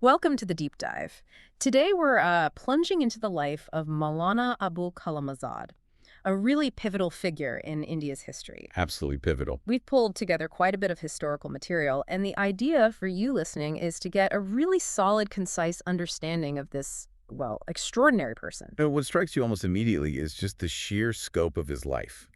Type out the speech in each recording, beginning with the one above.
Welcome to the deep dive. Today we're plunging into the life of Maulana Abul Kalam Azad, a really pivotal figure in India's history. Absolutely pivotal. We've pulled together quite a bit of historical material, and the idea for you listening is to get a really solid, concise understanding of this, well, extraordinary person. What strikes you almost immediately is just the sheer scope of his life.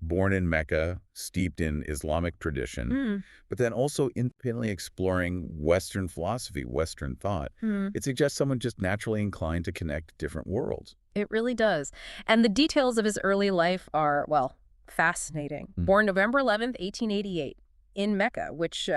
Born in Mecca, steeped in Islamic tradition, Mm, but then also independently exploring Western philosophy, Western thought. mm, It suggests someone just naturally inclined to connect different worlds. it really does. And the details of his early life are, well, fascinating. Mm. Born November 11th, 1888. In Mecca, which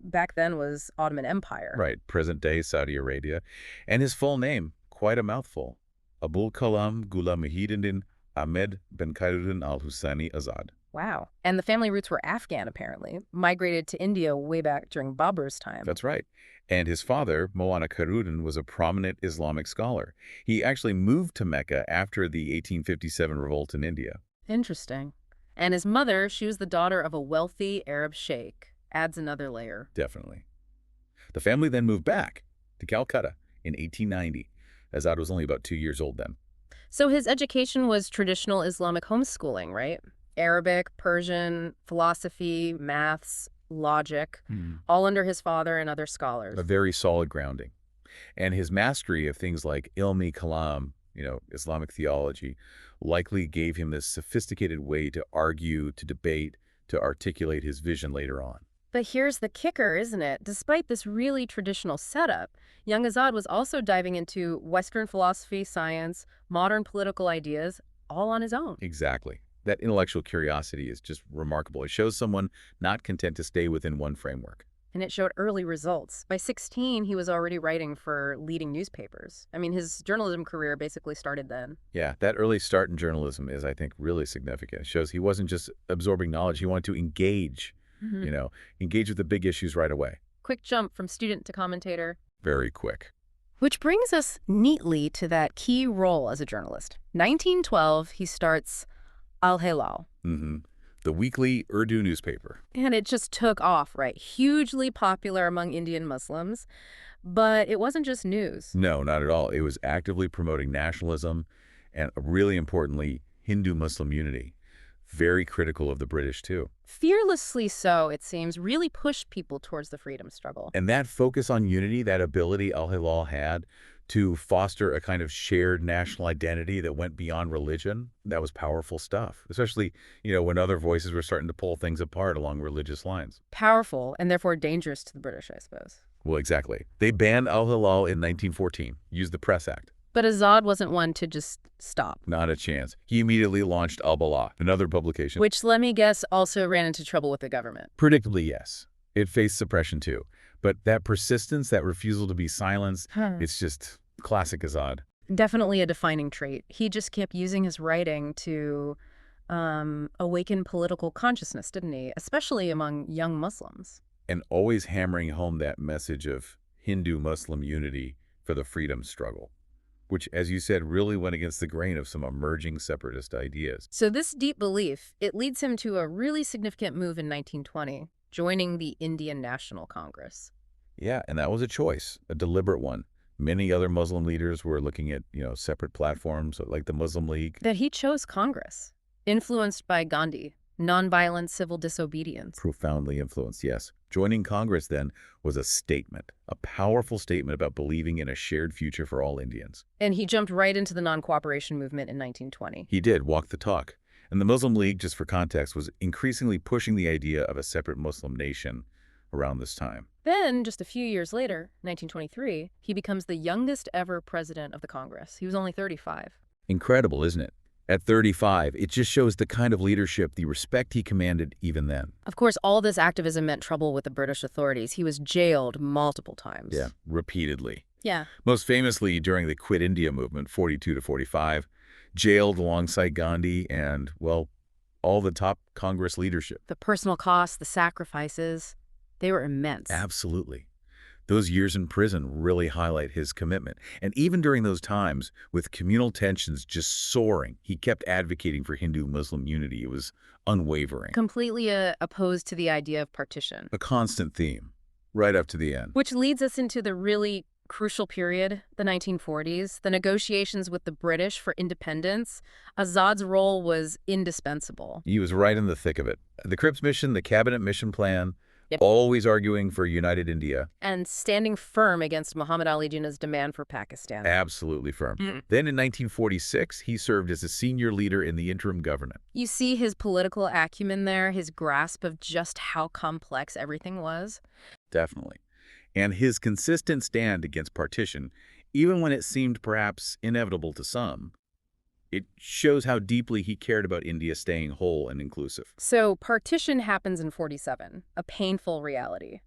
back then was Ottoman Empire. Right, present-day Saudi Arabia. And his full name, quite a mouthful. Abul Kalam Ghulam Muhyiddin Ahmed bin Khairuddin al-Husseini Azad. Wow. And the family roots were Afghan, apparently, migrated to India way back during Babur's time. That's right. And his father, Maulana Khairuddin, was a prominent Islamic scholar. He actually moved to Mecca after the 1857 revolt in India. Interesting. And his mother, she was the daughter of a wealthy Arab sheikh. Adds another layer. Definitely. The family then moved back to Calcutta in 1890. Azad was only about 2 years old then. So his education was traditional Islamic homeschooling, right? Arabic, Persian, philosophy, maths, logic, all under his father and other scholars. A very solid grounding. And his mastery of things like ilmi kalam, Islamic theology, likely gave him this sophisticated way to argue, to debate, to articulate his vision later on. But here's the kicker, isn't it? Despite this really traditional setup, young Azad was also diving into Western philosophy, science, modern political ideas, all on his own. Exactly. That intellectual curiosity is just remarkable. It shows someone not content to stay within one framework. And it showed early results. By 16, he was already writing for leading newspapers. I mean, his journalism career basically started then. Yeah, that early start in journalism is, I think, really significant. It shows he wasn't just absorbing knowledge. He wanted to engage, Mhm. engage with the big issues right away. Quick jump from student to commentator. Very quick. Which brings us neatly to that key role as a journalist. 1912, he starts Al Hilal. hmm The weekly Urdu newspaper. And it just took off, right? Hugely popular among Indian Muslims. But it wasn't just news. No, not at all. It was actively promoting nationalism and, really importantly, Hindu-Muslim unity. Very critical of the British, too. Fearlessly so, it seems, really pushed people towards the freedom struggle. And that focus on unity, that ability Al-Hilal had to foster a kind of shared national identity that went beyond religion, that was powerful stuff, especially, when other voices were starting to pull things apart along religious lines. Powerful and therefore dangerous to the British, I suppose. Well, exactly. They banned Al-Hilal in 1914, used the Press Act. But Azad wasn't one to just stop. Not a chance. He immediately launched Al-Balagh, another publication. Which, let me guess, also ran into trouble with the government. Predictably, yes. It faced suppression, too. But that persistence, that refusal to be silenced, it's just classic Azad. Definitely a defining trait. He just kept using his writing to awaken political consciousness, didn't he? Especially among young Muslims. And always hammering home that message of Hindu-Muslim unity for the freedom struggle, which, as you said, really went against the grain of some emerging separatist ideas. So this deep belief, it leads him to a really significant move in 1920, joining the Indian National Congress. Yeah, and that was a choice, a deliberate one. Many other Muslim leaders were looking at, separate platforms like the Muslim League. That he chose Congress, influenced by Gandhi, nonviolent civil disobedience. Profoundly influenced, yes. Joining Congress then was a statement, a powerful statement about believing in a shared future for all Indians. And he jumped right into the non-cooperation movement in 1920. He did walk the talk. And the Muslim League, just for context, was increasingly pushing the idea of a separate Muslim nation around this time. Then, just a few years later, 1923, he becomes the youngest ever president of the Congress. He was only 35. Incredible, isn't it? At 35, it just shows the kind of leadership, the respect he commanded even then. Of course, all this activism meant trouble with the British authorities. He was jailed multiple times. Yeah, repeatedly. Yeah. Most famously during the Quit India movement, 42 to 45, jailed alongside Gandhi and, well, all the top Congress leadership. The personal costs, the sacrifices, they were immense. Absolutely. Those years in prison really highlight his commitment. And even during those times, with communal tensions just soaring, he kept advocating for Hindu-Muslim unity. It was unwavering. Completely opposed to the idea of partition. A constant theme. Right up to the end. Which leads us into the really crucial period, the 1940s, the negotiations with the British for independence. Azad's role was indispensable. He was right in the thick of it. The Cripps mission, the cabinet mission plan, Yep. always arguing for a united India. And standing firm against Muhammad Ali Jinnah's demand for Pakistan. Absolutely firm. Mm. Then in 1946, he served as a senior leader in the interim government. You see his political acumen there, his grasp of just how complex everything was. Definitely. And his consistent stand against partition, even when it seemed perhaps inevitable to some, it shows how deeply he cared about India staying whole and inclusive. So partition happens in 47, a painful reality.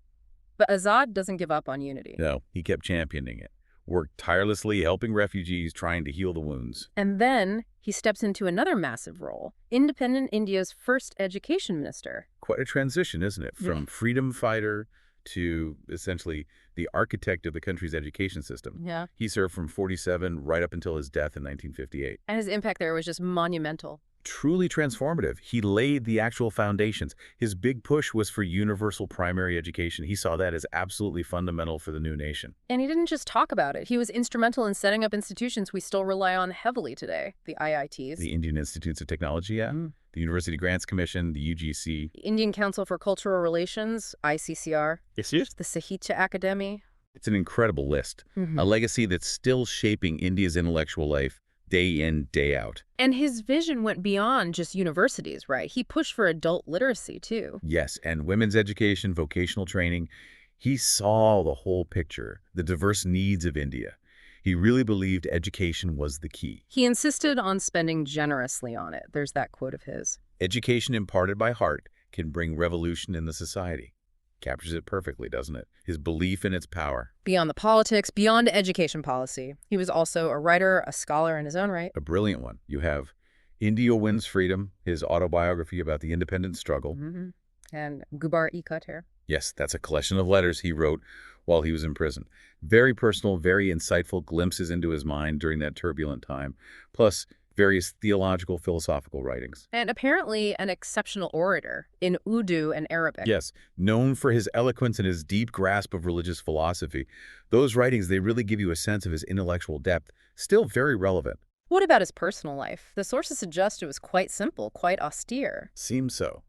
But Azad doesn't give up on unity. No, he kept championing it, worked tirelessly helping refugees, trying to heal the wounds. And then he steps into another massive role, independent India's first education minister. Quite a transition, isn't it? From Yeah. freedom fighter to essentially the architect of the country's education system. Yeah. He served from 47 right up until his death in 1958. And his impact there was just monumental. Truly transformative. He laid the actual foundations. His big push was for universal primary education. He saw that as absolutely fundamental for the new nation. And he didn't just talk about it. He was instrumental in setting up institutions we still rely on heavily today, the IITs. The Indian Institutes of Technology, yeah. The University Grants Commission, the UGC. The Indian Council for Cultural Relations, ICCR. Yes. The Sahitya Academy. It's an incredible list. A legacy that's still shaping India's intellectual life day in, day out. And his vision went beyond just universities, right? He pushed for adult literacy, too. Yes, and women's education, vocational training. He saw the whole picture, the diverse needs of India. He really believed education was the key. He insisted on spending generously on it. There's that quote of his. Education imparted by heart can bring revolution in the society. Captures it perfectly, doesn't it? His belief in its power. Beyond the politics, beyond education policy. He was also a writer, a scholar in his own right. A brilliant one. You have India Wins Freedom, his autobiography about the independence struggle. And Gubar-e-Khater. Yes, that's a collection of letters he wrote while he was in prison. Very personal, very insightful glimpses into his mind during that turbulent time, plus various theological, philosophical writings. And apparently an exceptional orator in Urdu and Arabic. Yes, known for his eloquence and his deep grasp of religious philosophy. Those writings, they really give you a sense of his intellectual depth, still very relevant. What about his personal life? The sources suggest it was quite simple, quite austere. Seems so.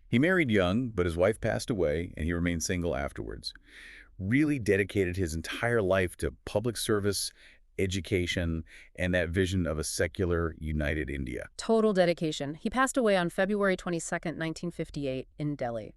He married young, but his wife passed away, and he remained single afterwards. Really dedicated his entire life to public service, education, and that vision of a secular, united India. Total dedication. He passed away on February 22nd, 1958, in Delhi.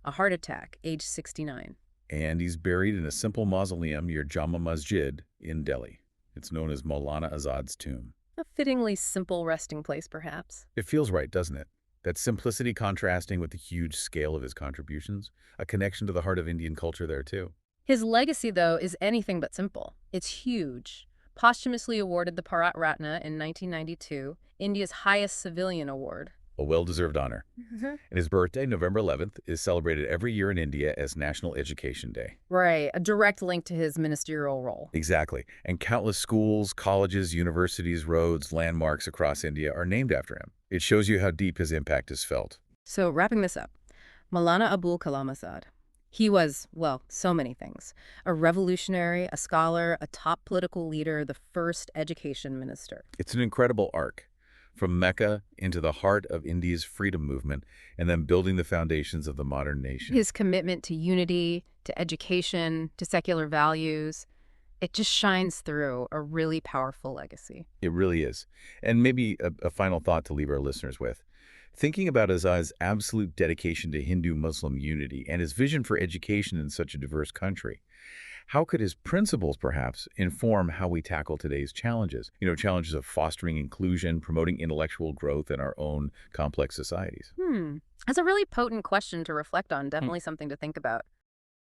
A heart attack, age 69. And he's buried in a simple mausoleum near Jama Masjid in Delhi. It's known as Maulana Azad's tomb. A fittingly simple resting place, perhaps. It feels right, doesn't it? That simplicity contrasting with the huge scale of his contributions, a connection to the heart of Indian culture there, too. His legacy, though, is anything but simple. It's huge. Posthumously awarded the Bharat Ratna in 1992, India's highest civilian award. A well-deserved honor. And his birthday, November 11th, is celebrated every year in India as National Education Day. Right, a direct link to his ministerial role. Exactly. And countless schools, colleges, universities, roads, landmarks across India are named after him. It shows you how deep his impact is felt. So, wrapping this up, Maulana Abul Kalam Azad. He was, well, so many things. A revolutionary, a scholar, a top political leader, the first education minister. It's an incredible arc. From Mecca into the heart of India's freedom movement, and then building the foundations of the modern nation. His commitment to unity, to education, to secular values, it just shines through, a really powerful legacy. It really is. And maybe a final thought to leave our listeners with. Thinking about Azad's absolute dedication to Hindu-Muslim unity and his vision for education in such a diverse country, how could his principles, perhaps, inform how we tackle today's challenges? Challenges of fostering inclusion, promoting intellectual growth in our own complex societies. That's a really potent question to reflect on, definitely something to think about.